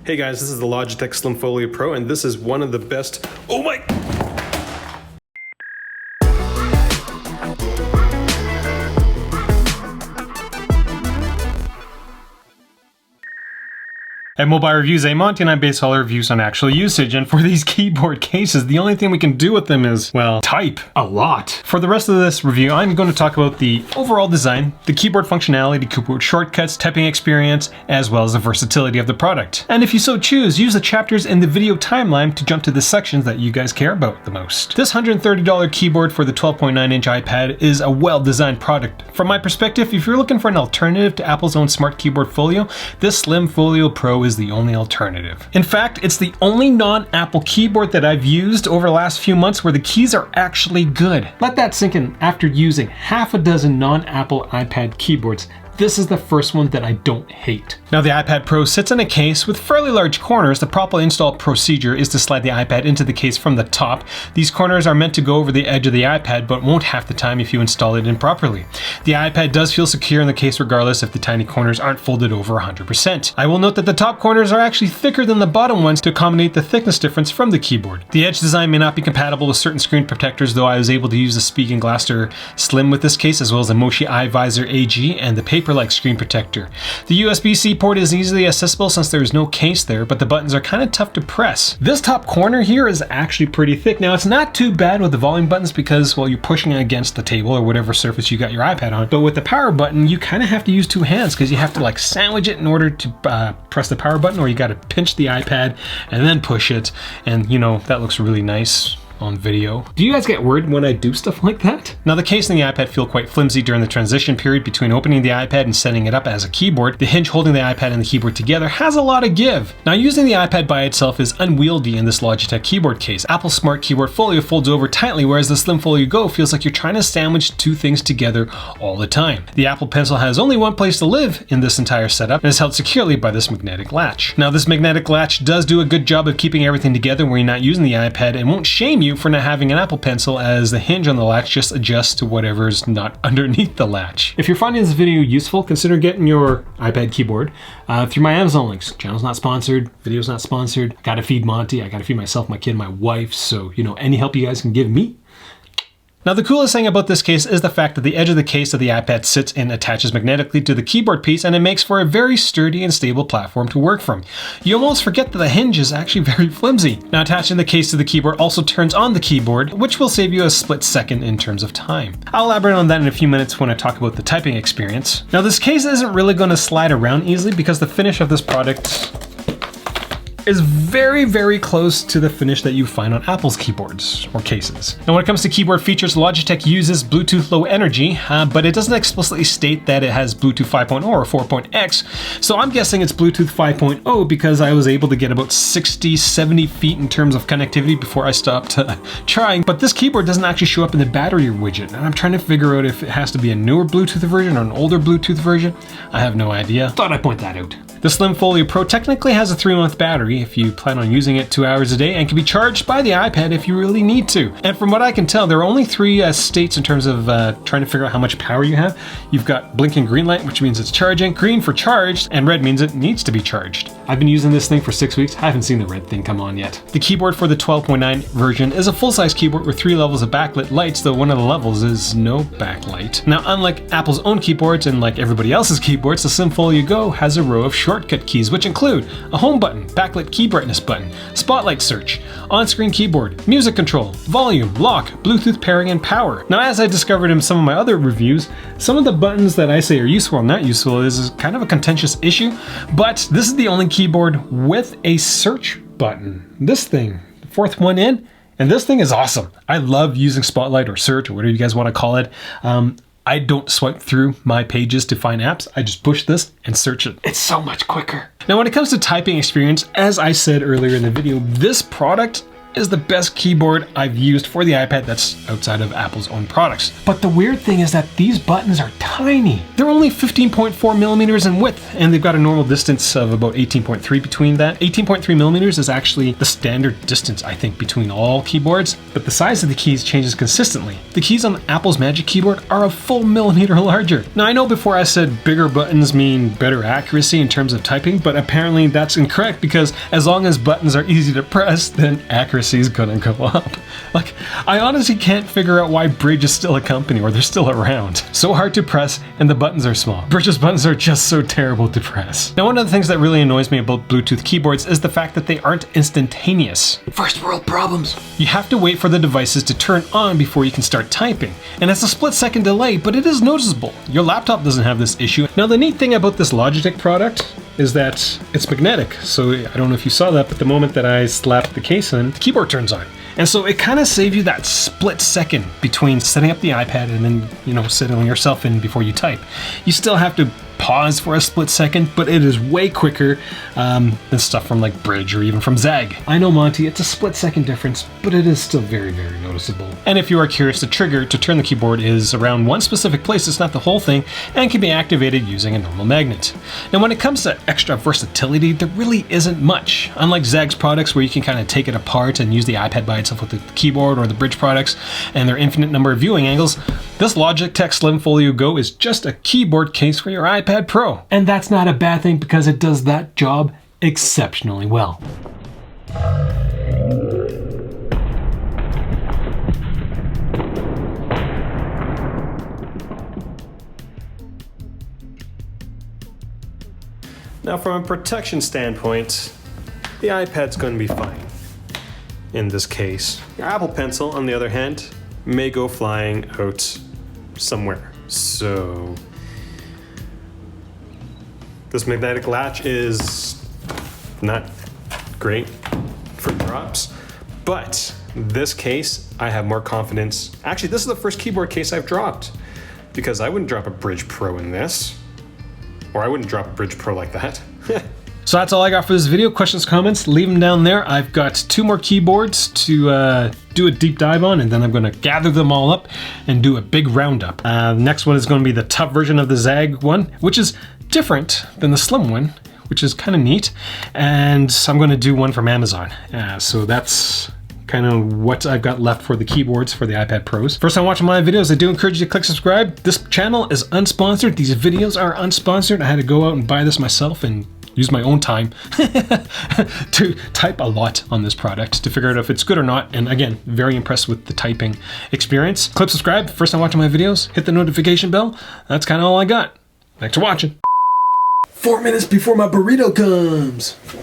Hey guys, this is the Logitech Slim Folio Pro, and this is one of the best, oh my! At MobileReviewsEh, Monty and I base all our reviews on actual usage, and for these keyboard cases, the only thing we can do with them is, well, type a lot. For the rest of this review, I'm going to talk about the overall design, the keyboard functionality, keyboard shortcuts, typing experience, as well as the versatility of the product. And if you so choose, use the chapters in the video timeline to jump to the sections that you guys care about the most. This $130 keyboard for the 12.9-inch iPad is a well-designed product. From my perspective, if you're looking for an alternative to Apple's own Smart Keyboard Folio, this Slim Folio Pro is the only alternative. In fact, it's the only non-Apple keyboard that I've used over the last few months where the keys are actually good. Let that sink in. After using half a dozen non-Apple iPad keyboards, this is the first one that I don't hate. Now the iPad Pro sits in a case with fairly large corners. The proper install procedure is to slide the iPad into the case from the top. These corners are meant to go over the edge of the iPad, but won't half the time if you install it improperly. The iPad does feel secure in the case regardless if the tiny corners aren't folded over 100%. I will note that the top corners are actually thicker than the bottom ones to accommodate the thickness difference from the keyboard. The edge design may not be compatible with certain screen protectors, though I was able to use the Spigen Glaster Slim with this case, as well as the Moshi iVisor AG and the paper-like screen protector. The USB-C port is easily accessible since there is no case there, but the buttons are kind of tough to press. This top corner here is actually pretty thick. Now it's not too bad with the volume buttons because, well, you're pushing it against the table or whatever surface you got your iPad on, but with the power button, you kind of have to use two hands because you have to like sandwich it in order to press the power button, or you got to pinch the iPad and then push it, and you know, that looks really nice on video. Do you guys get worried when I do stuff like that? Now the case and the iPad feel quite flimsy during the transition period between opening the iPad and setting it up as a keyboard. The hinge holding the iPad and the keyboard together has a lot of give. Now using the iPad by itself is unwieldy in this Logitech keyboard case. Apple Smart Keyboard Folio folds over tightly, whereas the Slim Folio Go feels like you're trying to sandwich two things together all the time. The Apple Pencil has only one place to live in this entire setup and is held securely by this magnetic latch. Now this magnetic latch does do a good job of keeping everything together when you're not using the iPad, and won't shame you for not having an Apple Pencil, as the hinge on the latch just adjusts to whatever's not underneath the latch. If you're finding this video useful, consider getting your iPad keyboard through my Amazon links. Channel's not sponsored, video's not sponsored. I gotta feed Monty, I gotta feed myself, my kid, my wife, so you know, any help you guys can give me. Now the coolest thing about this case is the fact that the edge of the case of the iPad sits and attaches magnetically to the keyboard piece, and it makes for a very sturdy and stable platform to work from. You almost forget that the hinge is actually very flimsy. Now attaching the case to the keyboard also turns on the keyboard, which will save you a split second in terms of time. I'll elaborate on that in a few minutes when I talk about the typing experience. Now this case isn't really going to slide around easily because the finish of this product is very, very close to the finish that you find on Apple's keyboards or cases. Now when it comes to keyboard features, Logitech uses Bluetooth Low Energy, but it doesn't explicitly state that it has Bluetooth 5.0 or 4.x, so I'm guessing it's Bluetooth 5.0 because I was able to get about 60, 70 feet in terms of connectivity before I stopped trying, but this keyboard doesn't actually show up in the battery widget, and I'm trying to figure out if it has to be a newer Bluetooth version or an older Bluetooth version. I have no idea. Thought I'd point that out. The Slim Folio Pro technically has a 3-month battery if you plan on using it 2 hours a day, and can be charged by the iPad if you really need to. And from what I can tell, there are only three states in terms of trying to figure out how much power you have. You've got blinking green light, which means it's charging, green for charged, and red means it needs to be charged. I've been using this thing for 6 weeks. I haven't seen the red thing come on yet. The keyboard for the 12.9 version is a full-size keyboard with 3 levels of backlit lights, though one of the levels is no backlight. Now, unlike Apple's own keyboards and like everybody else's keyboards, the Slim Folio Go has a row of shortcut keys, which include a home button, backlit key brightness button, spotlight search, on-screen keyboard, music control, volume, lock, Bluetooth pairing, and power. Now, as I discovered in some of my other reviews, some of the buttons that I say are useful or not useful is kind of a contentious issue, but this is the only keyboard with a search button. This thing, the fourth one in, and this thing is awesome. I love using Spotlight or Search or whatever you guys want to call it. I don't swipe through my pages to find apps. I just push this and search it. It's so much quicker. Now, when it comes to typing experience, as I said earlier in the video, this product is the best keyboard I've used for the iPad that's outside of Apple's own products. But the weird thing is that these buttons are tiny. They're only 15.4 millimeters in width, and they've got a normal distance of about 18.3 between that. 18.3 millimeters is actually the standard distance, I think, between all keyboards, but the size of the keys changes consistently. The keys on Apple's Magic Keyboard are a full millimeter larger. Now, I know before I said bigger buttons mean better accuracy in terms of typing, but apparently that's incorrect, because as long as buttons are easy to press, then accuracy is gonna go up. Like, I honestly can't figure out why Bridge is still a company, or they're still around. So hard to press, and the buttons are small. Bridge's buttons are just so terrible to press. Now, one of the things that really annoys me about Bluetooth keyboards is the fact that they aren't instantaneous. First world problems. You have to wait for the devices to turn on before you can start typing, and it's a split-second delay, but it is noticeable. Your laptop doesn't have this issue. Now, the neat thing about this Logitech product is that it's magnetic. So I don't know if you saw that, but the moment that I slapped the case in, the keyboard turns on. And so it kind of saves you that split second between setting up the iPad and then, you know, settling yourself in before you type. You still have to pause for a split second, but it is way quicker than stuff from like Bridge or even from Zag. I know, Monty, it's a split second difference, but it is still very, very noticeable. And if you are curious, the trigger to turn the keyboard is around one specific place. It's not the whole thing, and can be activated using a normal magnet. Now, when it comes to extra versatility, there really isn't much. Unlike Zag's products, where you can kind of take it apart and use the iPad by itself with the keyboard, or the Bridge products and their infinite number of viewing angles, this Logitech Slim Folio Go is just a keyboard case for your iPad Pro. And that's not a bad thing, because it does that job exceptionally well. Now, from a protection standpoint, the iPad's going to be fine in this case. Your Apple Pencil, on the other hand, may go flying out somewhere. So this magnetic latch is not great for drops, but this case, I have more confidence. Actually, this is the first keyboard case I've dropped, because I wouldn't drop a Bridge Pro in this, or I wouldn't drop a Bridge Pro like that. So that's all I got for this video. Questions, comments, leave them down there. I've got 2 more keyboards to do a deep dive on, and then I'm gonna gather them all up and do a big roundup. Next one is gonna be the tough version of the Zag one, which is different than the slim one, which is kind of neat. And I'm gonna do one from Amazon. So that's kind of what I've got left for the keyboards for the iPad Pros. First time watching my videos, I do encourage you to click subscribe. This channel is unsponsored. These videos are unsponsored. I had to go out and buy this myself and use my own time to type a lot on this product to figure out if it's good or not. And again, very impressed with the typing experience. Click subscribe, first time watching my videos, hit the notification bell. That's kind of all I got. Thanks for watching. 4 minutes before my burrito comes.